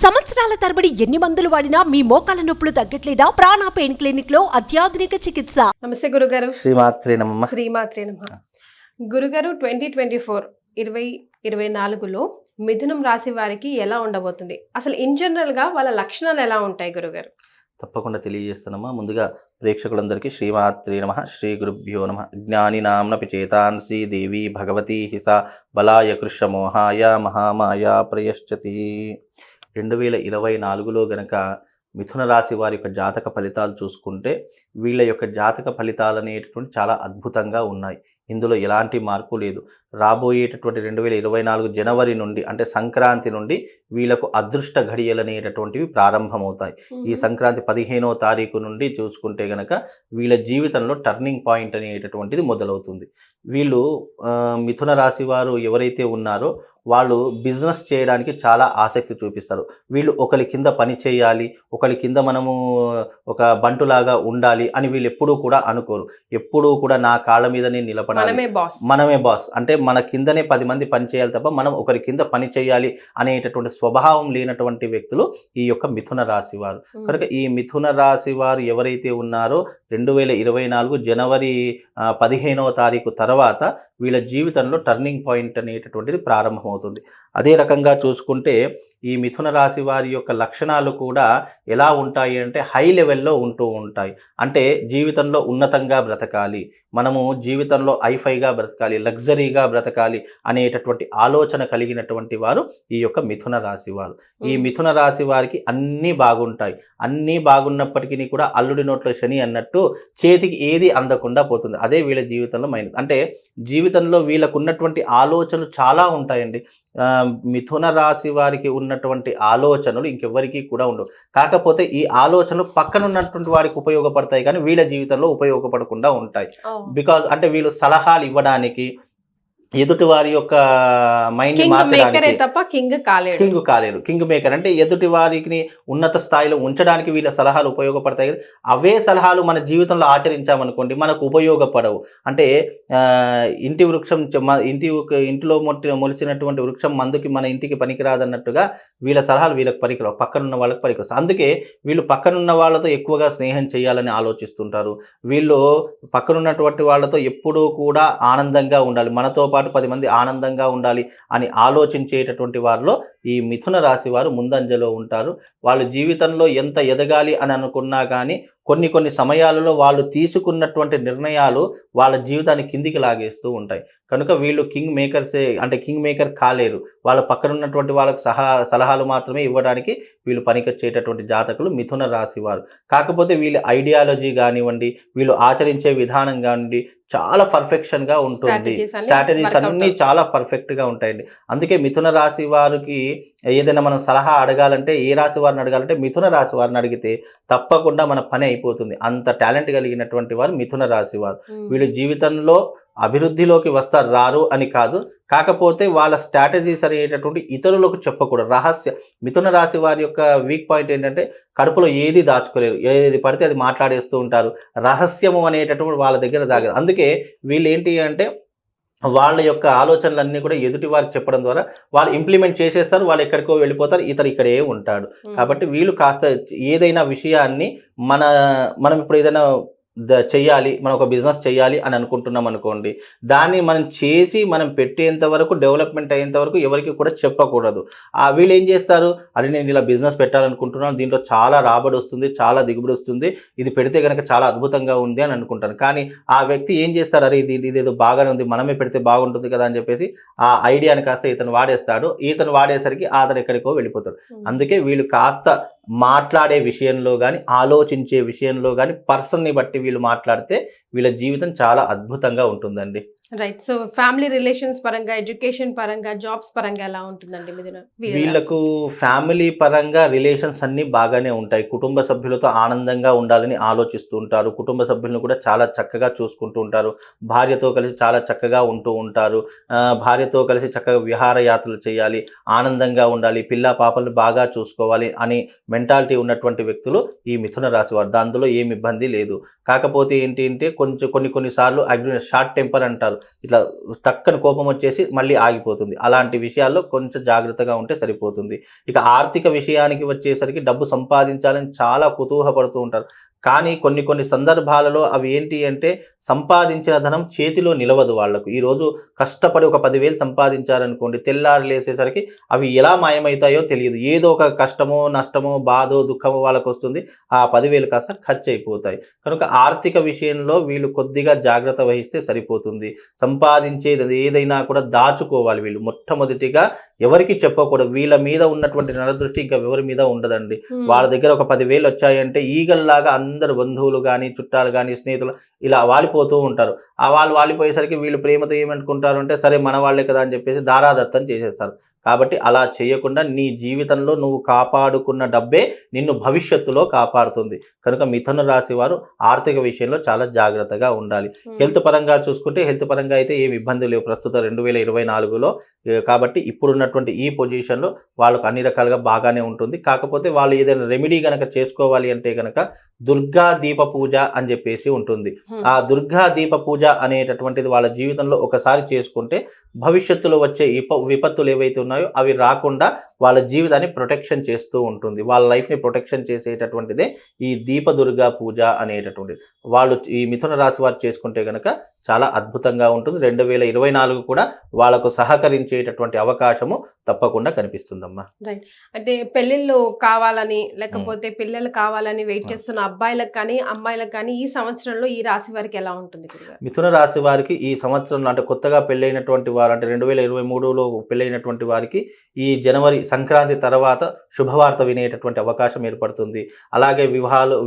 సంవత్సరాల తరబడి ఎన్ని మందులు వాడినా మీ మోకాల నొప్పులు తగ్గట్లేదా? ప్రాణ పెయిన్ క్లినిక్ లో అత్యాధునిక చికిత్స. నమస్తే గురుగారు. శ్రీమాత్రే నమః. శ్రీమాత్రే నమః. గురుగారు 2024 2024లో మిథునం రాశి వారికి ఎలా ఉండబోతుంది? అసలు ఇన్ జనరల్ గా వాళ్ళ లక్షణాలు ఎలా ఉంటాయి గురుగారు? తప్పకుండా తెలియజేస్తున్నామా. ముందుగా ప్రేక్షకులందరికీ శ్రీమాత్రే నమః, శ్రీ గురుభ్యో నమః. జ్ఞాని నామ్నపి చేతాంసి దేవి భగవతి హిసా బలాయ కృష్ణమోహాయ మహామాయ ప్రయశ్చతి. 2024లో గనక మిథున రాశి వారి యొక్క జాతక ఫలితాలు చూసుకుంటే వీళ్ళ యొక్క జాతక ఫలితాలు అనేటటువంటి చాలా అద్భుతంగా ఉన్నాయి. ఇందులో ఎలాంటి మార్పు లేదు. రాబోయేటటువంటి 2024 జనవరి నుండి అంటే సంక్రాంతి నుండి వీళ్ళకు అదృష్ట ఘడియలు అనేటటువంటివి ప్రారంభమవుతాయి. ఈ సంక్రాంతి 15వ తారీఖు నుండి చూసుకుంటే గనక వీళ్ళ జీవితంలో టర్నింగ్ పాయింట్ అనేటటువంటిది మొదలవుతుంది. వీళ్ళు మిథున రాశి వారు ఎవరైతే ఉన్నారో వాళ్ళు బిజినెస్ చేయడానికి చాలా ఆసక్తి చూపిస్తారు. వీళ్ళు ఒకరి కింద పని చేయాలి, ఒకరి కింద మనము ఒక బంటులాగా ఉండాలి అని వీళ్ళు ఎప్పుడూ కూడా అనుకోరు. ఎప్పుడూ కూడా నా కాళ్ళ మీదనే నిలబడాలి, మనమే బాస్, అంటే మన కిందనే 10 మంది పని చేయాలి తప్ప మనం ఒకరి కింద పని చేయాలి అనేటటువంటి స్వభావం లేనటువంటి వ్యక్తులు ఈ యొక్క మిథున రాశి వారు. కనుక ఈ మిథున రాశి వారు ఎవరైతే ఉన్నారో 2024 జనవరి 15వ తారీఖు తర్వాత వీళ్ళ జీవితంలో టర్నింగ్ పాయింట్ అనేటటువంటిది ప్రారంభమవుతుంది. అదే రకంగా చూసుకుంటే ఈ మిథున రాశి వారి యొక్క లక్షణాలు కూడా ఎలా ఉంటాయి అంటే హై లెవెల్లో ఉంటూ ఉంటాయి. అంటే జీవితంలో ఉన్నతంగా బ్రతకాలి, మనము జీవితంలో హైఫైగా బ్రతకాలి, లగ్జరీగా బ్రతకాలి అనేటటువంటి ఆలోచన కలిగినటువంటి వారు ఈ యొక్క మిథున రాశి వారు. ఈ మిథున రాశి వారికి అన్నీ బాగుంటాయి. అన్నీ బాగున్నప్పటికీ కూడా అల్లుడి నోట్లో శని అన్నట్టు చేతికి ఏది అందకుండా పోతుంది. అదే వీళ్ళ జీవితంలో మైనస్. అంటే జీవితంలో వీళ్ళకు ఉన్నటువంటి ఆలోచనలు చాలా ఉంటాయండి. మిథున రాశి వారికి ఉన్నటువంటి ఆలోచనలు ఇంకెవ్వరికీ కూడా ఉండవు. కాకపోతే ఈ ఆలోచనలు పక్కన ఉన్నటువంటి వారికి ఉపయోగపడతాయి కానీ వీళ్ళ జీవితంలో ఉపయోగపడకుండా ఉంటాయి. బికాజ్ అంటే వీళ్ళు సలహాలు ఇవ్వడానికి, ఎదుటి వారి యొక్క మైండ్ కింగ్ కాలేరు. కింగ్ మేకర్ అంటే ఎదుటి వారికి ఉన్నత స్థాయిలో ఉంచడానికి వీళ్ళ సలహాలు ఉపయోగపడతాయి. అవే సలహాలు మన జీవితంలో ఆచరించామనుకోండి మనకు ఉపయోగపడవు. అంటే ఇంటి వృక్షం ఇంటిలో మొలిచినటువంటి వృక్షం మందుకి మన ఇంటికి పనికిరాదన్నట్టుగా వీళ్ళ సలహాలు వీళ్ళకి పనికిరావు, పక్కనున్న వాళ్ళకి పనికొస్తాయి. అందుకే వీళ్ళు పక్కనున్న వాళ్ళతో ఎక్కువగా స్నేహం చేయాలని ఆలోచిస్తుంటారు. వీళ్ళు పక్కనున్నటువంటి వాళ్ళతో ఎప్పుడూ కూడా ఆనందంగా ఉండాలి, మనతో పాటు 10 మంది ఆనందంగా ఉండాలి అని ఆలోచించేటటువంటి వారిలో ఈ మిథున రాశి వారు ముందంజలో ఉంటారు. వాళ్ళ జీవితంలో ఎంత ఎదగాలి అని అనుకున్నా కానీ కొన్ని సమయాలలో వాళ్ళు తీసుకున్నటువంటి నిర్ణయాలు వాళ్ళ జీవితాన్ని కిందికి లాగేస్తూ ఉంటాయి. కనుక వీళ్ళు కింగ్ మేకర్ కాలేరు. వాళ్ళ పక్కన ఉన్నటువంటి వాళ్ళకి సలహాలు మాత్రమే ఇవ్వడానికి వీళ్ళు పనికొచ్చేటటువంటి జాతకులు మిథున రాశి వారు. కాకపోతే వీళ్ళ ఐడియాలజీ కానివ్వండి, వీళ్ళు ఆచరించే విధానం కానివ్వండి చాలా పర్ఫెక్షన్గా ఉంటుంది. స్ట్రాటజీస్ అన్నీ చాలా పర్ఫెక్ట్గా ఉంటాయండి. అందుకే మిథున రాశి వారికి ఏదైనా మనం సలహా అడగాలంటే ఏ రాశి వారిని అడగాలంటే మిథున రాశి వారిని అడిగితే తప్పకుండా మన పని అయిపోతుంది. అంత టాలెంట్ కలిగినటువంటి వారు మిథున రాశి వారు. వీళ్ళు జీవితంలో అభివృద్ధిలోకి రారు అని కాదు, కాకపోతే వాళ్ళ స్ట్రాటజీస్ అనేటటువంటి ఇతరులకు చెప్పకూడదు. మిథున రాశి వారి యొక్క వీక్ పాయింట్ ఏంటంటే కడుపులో ఏది దాచుకోలేరు, ఏది పడితే అది మాట్లాడేస్తూ ఉంటారు. రహస్యము అనేటటువంటి వాళ్ళ దగ్గర దాగదు. అందుకే వీళ్ళు ఏంటి అంటే వాళ్ళ యొక్క ఆలోచనలన్నీ కూడా ఎదుటి వారికి చెప్పడం ద్వారా వాళ్ళు ఇంప్లిమెంట్ చేసేస్తారు, వాళ్ళు ఎక్కడికో వెళ్ళిపోతారు, ఇక్కడే ఉంటాడు. కాబట్టి వీళ్ళు కాస్త ఏదైనా విషయాన్ని మనం ఇప్పుడు ఏదైనా చెయ్యాలి, మనం ఒక బిజినెస్ చేయాలి అని అనుకుంటున్నాం అనుకోండి, దాన్ని మనం చేసి మనం పెట్టేంత వరకు, డెవలప్మెంట్ అయ్యేంత వరకు ఎవరికి కూడా చెప్పకూడదు. వీళ్ళు ఏం చేస్తారు, అరే నేను ఇలా బిజినెస్ పెట్టాలనుకుంటున్నాను, దీంట్లో చాలా రాబడి వస్తుంది, చాలా దిగుబడి వస్తుంది, ఇది పెడితే కనుక చాలా అద్భుతంగా ఉంది అని అనుకుంటాను. కానీ ఆ వ్యక్తి ఏం చేస్తారు, అరే ఇదేదో బాగానే ఉంది, మనమే పెడితే బాగుంటుంది కదా అని చెప్పేసి ఆ ఐడియాని కాస్త ఇతను వాడేస్తాడు. ఇతను వాడేసరికి అతను ఎక్కడికో వెళ్ళిపోతాడు. అందుకే వీళ్ళు కాస్త మాట్లాడే విషయంలో కానీ, ఆలోచించే విషయంలో కానీ పర్సన్ని బట్టి వీళ్ళు మాట్లాడితే వీళ్ళ జీవితం చాలా అద్భుతంగా ఉంటుందండి. రైట్. సో ఫ్యామిలీ రిలేషన్స్ పరంగా, ఎడ్యుకేషన్ పరంగా, జాబ్స్ పరంగా ఎలా ఉంటుందండి వీళ్ళకు? ఫ్యామిలీ పరంగా రిలేషన్స్ అన్నీ బాగానే ఉంటాయి. కుటుంబ సభ్యులతో ఆనందంగా ఉండాలని ఆలోచిస్తూ ఉంటారు. కుటుంబ సభ్యులను కూడా చాలా చక్కగా చూసుకుంటూ ఉంటారు. భార్యతో కలిసి చాలా చక్కగా ఉంటూ ఉంటారు. భార్యతో కలిసి చక్కగా విహారయాత్రలు చేయాలి, ఆనందంగా ఉండాలి, పిల్ల పాపలను బాగా చూసుకోవాలి అని మెంటాలిటీ ఉన్నటువంటి వ్యక్తులు ఈ మిథున రాశి వారు. దానిలో ఏమి ఇబ్బంది లేదు. కాకపోతే ఏంటి అంటే కొన్నిసార్లు షార్ట్ టెంపర్ అంటారు. ఇట్లా టక్కని కోపం వచ్చేసి మళ్ళీ ఆగిపోతుంది. అలాంటి విషయాల్లో కొంచెం జాగ్రత్తగా ఉంటే సరిపోతుంది. ఇక ఆర్థిక విషయానికి వచ్చేసరికి డబ్బు సంపాదించాలని చాలా కుతూహపడుతూ ఉంటారు. కానీ కొన్ని సందర్భాలలో అవి ఏంటి అంటే సంపాదించిన ధనం చేతిలో నిలవదు వాళ్లకు. ఈరోజు కష్టపడి ఒక 10,000 సంపాదించారనుకోండి, తెల్లారి లేసేసరికి అవి ఎలా మాయమవుతాయో తెలియదు. ఏదో ఒక కష్టమో నష్టమో బాధో దుఃఖమో వాళ్ళకు వస్తుంది. ఆ 10,000 కాస్త ఖర్చు అయిపోతాయి. కనుక ఆర్థిక విషయంలో వీళ్ళు కొద్దిగా జాగ్రత్త వహిస్తే సరిపోతుంది. సంపాదించేది ఏదైనా కూడా దాచుకోవాలి. వీళ్ళు మొట్టమొదటిగా ఎవరికి చెప్పకూడదు. వీళ్ళ మీద ఉన్నటువంటి నరదృష్టి ఇంకా ఎవరి మీద ఉండదండి. వాళ్ళ దగ్గర ఒక 10,000 వచ్చాయంటే ఈగల్లాగా అందరు బంధువులు కానీ చుట్టాలు కానీ స్నేహితులు ఇలా వాలిపోతూ ఉంటారు. ఆ వాళ్ళు వాలిపోయేసరికి వీళ్ళు ప్రేమతో ఏమనుకుంటారు అంటే సరే మన వాళ్ళే కదా అని చెప్పేసి దారాదత్తం చేసేస్తారు. కాబట్టి అలా చేయకుండా నీ జీవితంలో నువ్వు కాపాడుకున్న డబ్బే నిన్ను భవిష్యత్తులో కాపాడుతుంది. కనుక మిథున రాశి వారు ఆర్థిక విషయంలో చాలా జాగ్రత్తగా ఉండాలి. హెల్త్ పరంగా చూసుకుంటే హెల్త్ పరంగా అయితే ఏమి ఇబ్బంది లేవు ప్రస్తుతం 2024లో. కాబట్టి ఇప్పుడున్నటువంటి ఈ పొజిషన్లో వాళ్ళకు అన్ని రకాలుగా బాగానే ఉంటుంది. కాకపోతే వాళ్ళు ఏదైనా రెమెడీ కనుక చేసుకోవాలి అంటే కనుక దుర్గా దీప పూజ అని చెప్పేసి ఉంటుంది. ఆ దుర్గా దీప పూజ అనేటటువంటిది వాళ్ళ జీవితంలో ఒకసారి చేసుకుంటే భవిష్యత్తులో వచ్చే విపత్తులు ఏవైతే ఉన్నాయో అవి రాకుండా వాళ్ళ జీవితాన్ని ప్రొటెక్షన్ చేస్తూ ఉంటుంది. వాళ్ళ లైఫ్ని ప్రొటెక్షన్ చేసేటటువంటిదే ఈ దీప దుర్గా పూజ అనేటటువంటిది. వాళ్ళు ఈ మిథున రాశి వారు చేసుకుంటే కనుక చాలా అద్భుతంగా ఉంటుంది. 2024 కూడా వాళ్ళకు సహకరించేటటువంటి అవకాశము తప్పకుండా కనిపిస్తుందమ్మా. రైట్. అంటే పెళ్ళిళ్ళు కావాలని లేకపోతే పిల్లలు కావాలని వెయిట్ చేస్తున్న అబ్బాయిలకు కానీ అమ్మాయిలకు కానీ ఈ సంవత్సరంలో ఈ రాశి వారికి ఎలా ఉంటుంది? మిథున రాశి వారికి ఈ సంవత్సరంలో అంటే కొత్తగా పెళ్ళైనటువంటి వారు అంటే 2023లో పెళ్ళైనటువంటి వారికి ఈ జనవరి సంక్రాంతి తర్వాత శుభవార్త వినేటటువంటి అవకాశం ఏర్పడుతుంది. అలాగే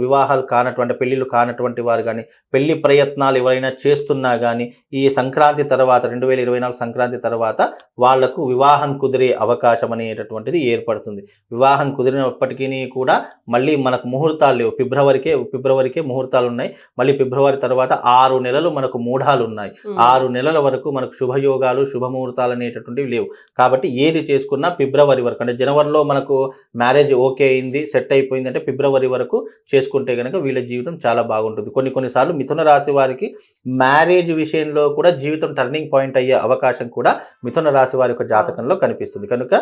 వివాహాలు కానటువంటి పెళ్లిళ్ళు కానటువంటి వారు కానీ పెళ్లి ప్రయత్నాలు ఎవరైనా చేస్తున్నా కానీ ఈ సంక్రాంతి తర్వాత 2024 సంక్రాంతి తర్వాత వాళ్లకు వివాహం కుదిరే అవకాశం అనేటటువంటిది ఏర్పడుతుంది. వివాహం కుదిరినప్పటికీ కూడా మళ్ళీ మనకు ముహూర్తాలు లేవు. ఫిబ్రవరికే ముహూర్తాలు ఉన్నాయి. మళ్ళీ ఫిబ్రవరి తర్వాత 6 నెలలు మనకు మూఢాలు ఉన్నాయి. 6 నెలల వరకు మనకు శుభయోగాలు శుభముహూర్తాలు అనేటటువంటివి లేవు. కాబట్టి ఏది చేసుకున్నా ఫిబ్రవరి వరకు అంటే జనవరిలో మనకు మ్యారేజ్ ఓకే అయింది సెట్ అయిపోయింది అంటే ఫిబ్రవరి వరకు చేసుకుంటే కనుక వీళ్ళ జీవితం చాలా బాగుంటుంది. కొన్నిసార్లు మిథున రాశి వారికి మ్యారేజ్ విషయంలో కూడా జీవితం టర్నింగ్ పాయింట్ అయ్యే అవకాశం కూడా మిథున రాశి వారి యొక్క జాతకంలో కనిపిస్తుంది. కనుక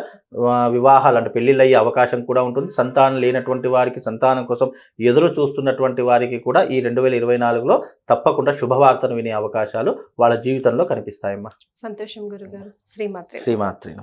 వివాహాలు అంటే పెళ్లిళ్ళు అయ్యే అవకాశం కూడా ఉంటుంది. సంతానం లేనటువంటి వారికి సంతానం కోసం ఎదురు చూస్తున్నటువంటి వారికి కూడా ఈ 2024లో తప్పకుండా శుభవార్తను వినే అవకాశాలు వాళ్ళ జీవితంలో కనిపిస్తాయమ్మా. సంతోషం గురుగారు. శ్రీమాత్రి.